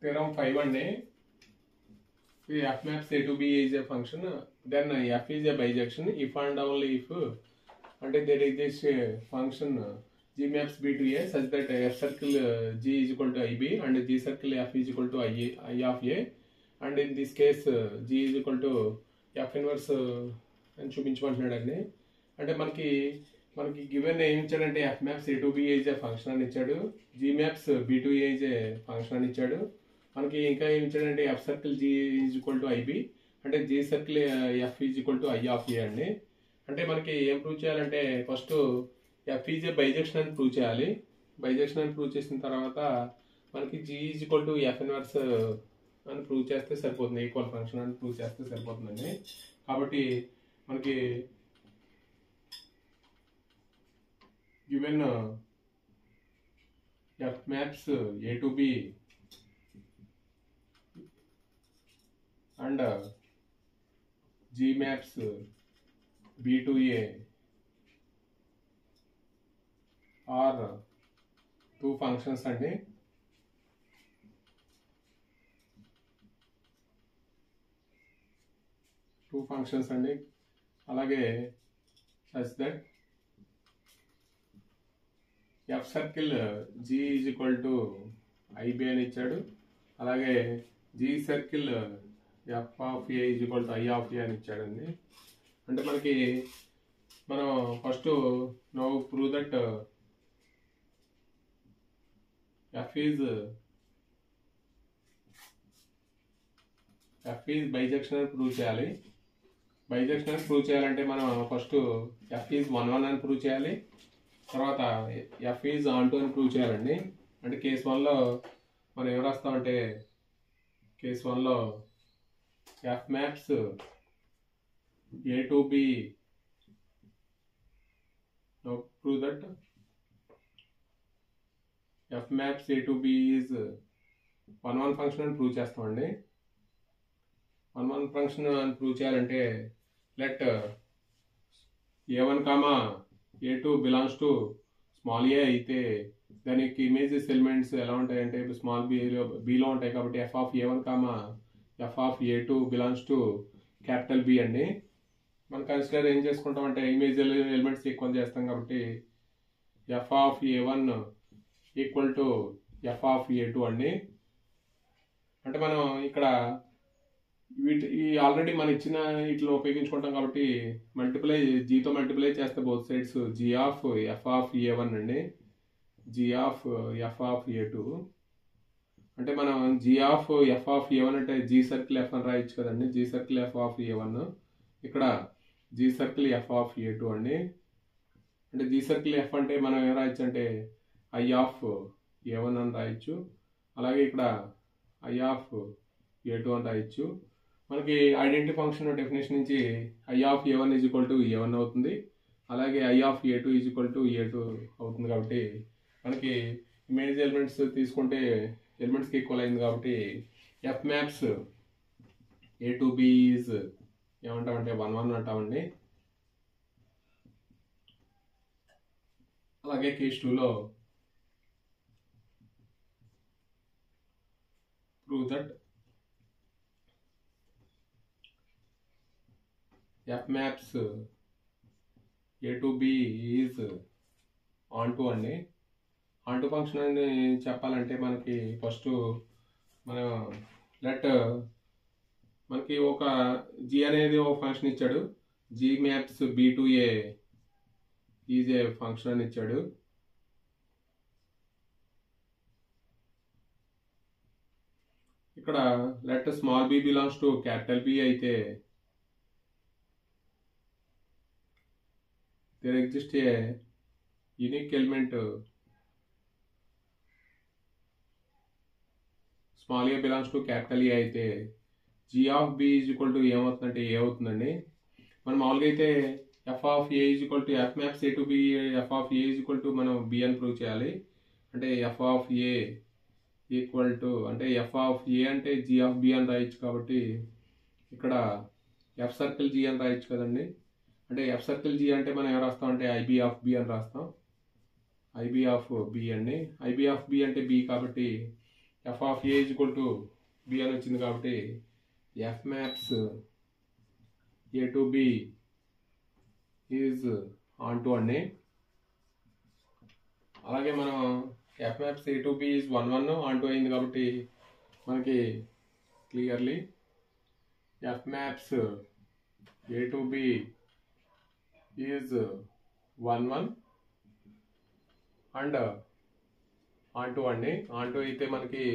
theorem 5 అండి. F maps A to B is a function, then F is a bijection if and only if అంటే there is this function G maps B to A such that F circle G is equal to IB and G circle F is equal to I of A, and in this case G is equal to F inverse అని చూపించమంటున్నాడండి. అంటే మనకి given ఏమి ఇచ్చాడంటే F maps A to B is a function అని ఇచ్చాడు, G maps B to A is a function అని ఇచ్చాడు. మనకి ఇంకా ఏమి ఇచ్చాడంటే F circle G is equal to IB అంటే G circle F is equal to I of A అండి. అంటే మనకి ఏం ప్రూవ్ చేయాలంటే first F is a bijection అని ప్రూవ్ చేయాలి. బైజెక్షన్ అని ప్రూవ్ చేసిన తర్వాత మనకి G is equal to F inverse అని ప్రూవ్ చేస్తే సరిపోతుంది, ఈక్వల్ ఫంక్షన్ అని ప్రూవ్ చేస్తే సరిపోతుందండి. కాబట్టి మనకి given F maps A to B and G maps B to A are two functions అండి. అలాగే such that F circle G is equal to IB అని ఇచ్చాడు, అలాగే G circle F of A is equal to I of A అని ఇచ్చాడండి. అంటే మనం first now prove that F is bijection అని ప్రూవ్ చేయాలి. బైజెక్షన్ అని ప్రూవ్ చేయాలంటే మనం ఫస్ట్ F is 1 అని ప్రూవ్ చేయాలి, తర్వాత F is onto అని ప్రూవ్ చేయాలండి. అంటే కేస్ 1లో మనం ఏం రాస్తామంటే case 1లో F maps A to B, now prove that F maps A to B is 1 function అని ప్రూవ్ చేస్తామండి. 1 ఫంక్షన్ అని ప్రూవ్ చేయాలంటే let A1, A2 belongs to small A అయితే దానికి ఇమేజెస్ ఎలిమెంట్స్ ఎలా ఉంటాయంటే స్మాల్ బిలో ఉంటాయి. కాబట్టి F of A1, F of A2 belongs to capital B అండి. మనం కన్సిడర్ ఏం చేసుకుంటాం అంటే ఇమేజ్ ఎలిమెంట్స్ ఈక్వల్ చేస్తాం కాబట్టి F of A1 equal to F of A2 అండి. అంటే మనం ఇక్కడ ఆల్రెడీ మనం ఇచ్చిన వీటిలో ఉపయోగించుకుంటాం కాబట్టి జీతో మల్టిప్లై చేస్తే both sides G of F of A1 అండి, G of F of A2. అంటే మనం G of F of A1 అంటే G circle F అని రాయొచ్చు కదండి, G circle F of A1, ఇక్కడ G circle F of A2 అండి. అంటే G circle F అంటే మనం ఏం రాయొచ్చు అంటే I of A1 అని రాయొచ్చు, అలాగే ఇక్కడ I of A2 అని రాయొచ్చు. మనకి ఐడెంటిటీ ఫంక్షన్ డెఫినేషన్ నుంచి I of A1 is equal to A1 అవుతుంది, అలాగే I of A2 is equal to A2 అవుతుంది. కాబట్టి మనకి ఇమేజ్ ఎలిమెంట్స్ తీసుకుంటే ఎలిమెంట్స్కి ఈక్వల్ అయింది కాబట్టి F maps A to B is ఏమంటామంటే 1 అంటామండి. అలాగే కేస్ 2లో prove that F maps A to B is onto అండి. onto ఫంక్షన్ అని చెప్పాలంటే మనకి ఫస్ట్ మనం మనకి ఒక G అనేది ఒక ఫంక్షన్ ఇచ్చాడు, G maps B to A is a function అని ఇచ్చాడు. ఇక్కడ let small b belongs to capital B అయితే there exists a unique element small a belongs to capital A అయితే G of B is equal to ఏమవుతుందంటే A అవుతుందండి. మనం మామూలుగా అయితే F of A is equal to F maps A to B, F of A is equal to మనం B అని prove చేయాలి. అంటే F of A equal to అంటే F of A అంటే G of B అని రాయొచ్చు, కాబట్టి ఇక్కడ F circle G అని రాయొచ్చు కదండి. అంటే F circle G అంటే మనం ఏం రాస్తాం అంటే IB of B అని రాస్తాం, IB of B అండి. IB of B అంటే B కాబట్టి F of A equal to B అని వచ్చింది కాబట్టి F maps A to be is on to అండి. అలాగే మనం F maps A to be is 1 on to అయింది కాబట్టి మనకి clearly F maps A to be is 1 and on to అండి. ఆన్ టు అయితే మనకి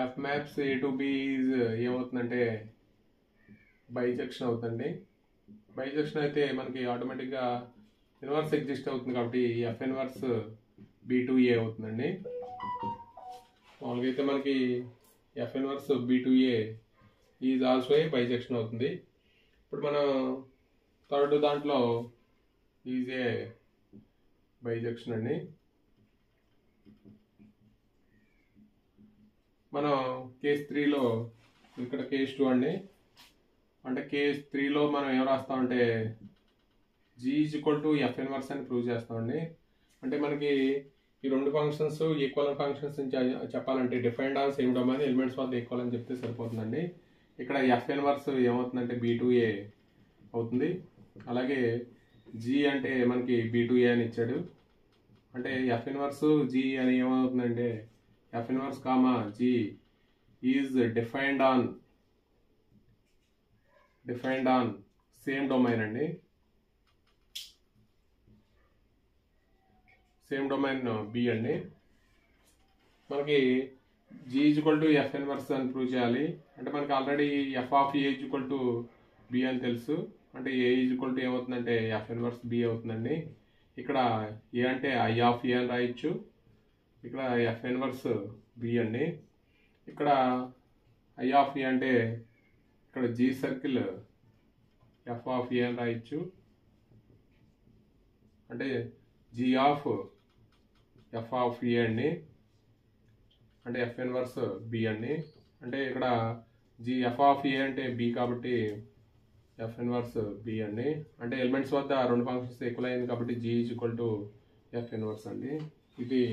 F maps A to be is ఏమవుతుందంటే బైజెక్షన్ అవుతుంది. బైజెక్షన్ అయితే మనకి ఆటోమేటిక్గా ఇన్వర్స్ ఎగ్జిస్ట్ అవుతుంది కాబట్టి F inverse B to A అవుతుందండి. మామూలుగా అయితే మనకి F inverse B to A is also a bijection అవుతుంది. ఇప్పుడు మనం థర్డ్ దాంట్లో ఈజ్ ఏ బైజెక్షన్ అండి. మనం కేస్ 3లో ఇక్కడ కేస్ 2 అండి. అంటే కేస్ 3లో మనం ఏం రాస్తామంటే G is equal to F inverse అని ప్రూవ్ చేస్తామండి. అంటే మనకి ఈ రెండు ఫంక్షన్స్ ఈక్వల్ ఫంక్షన్స్ చెప్పాలంటే defined on same domain elements వద్ద ఈక్వల్ అని చెప్తే సరిపోతుందండి. ఇక్కడ ఎఫ్ ఇన్వర్స్ ఏమవుతుందంటే బి టు ఏ అవుతుంది. అలాగే జీ అంటే మనకి బి టు ఏ అని ఇచ్చాడు. అంటే ఎఫ్ ఇన్వర్స్ జీ అని ఏమవుతుందంటే F inverse comma G is defined on same domain అండి. సేమ్ డొమైన్ బి అండి. మనకి G equal to F inverse అని ప్రూవ్ చేయాలి. అంటే మనకి already F of A equal to B అని తెలుసు. అంటే ఏ ఈక్వల్ టు ఏమవుతుందంటే ఎఫ్ ఇన్వర్స్ బి అవుతుందండి. ఇక్కడ ఏ అంటే ఐ ఆఫ్ ఏ అని రాయొచ్చు. ఇక్కడ ఎఫ్ ఇన్వర్స్ బి అండి. ఇక్కడ ఐ ఆఫ్ ఏ అంటే ఇక్కడ జీ సర్కిల్ ఎఫ్ ఆఫ్ ఏ అని రాయొచ్చు. అంటే జీ ఆఫ్ ఎఫ్ ఆఫ్ ఏ అండి. అంటే ఎఫ్ ఇన్వర్స్ బి అండి. అంటే ఇక్కడ జీ ఎఫ్ ఆఫ్ ఏ అంటే బి కాబట్టి ఎఫ్ ఇన్వర్స్ బి అండి. అంటే ఎలిమెంట్స్ వద్ద రెండు ఫంక్షన్స్ ఈక్వల్ అయింది కాబట్టి G is equal to F inverse అండి. ఇది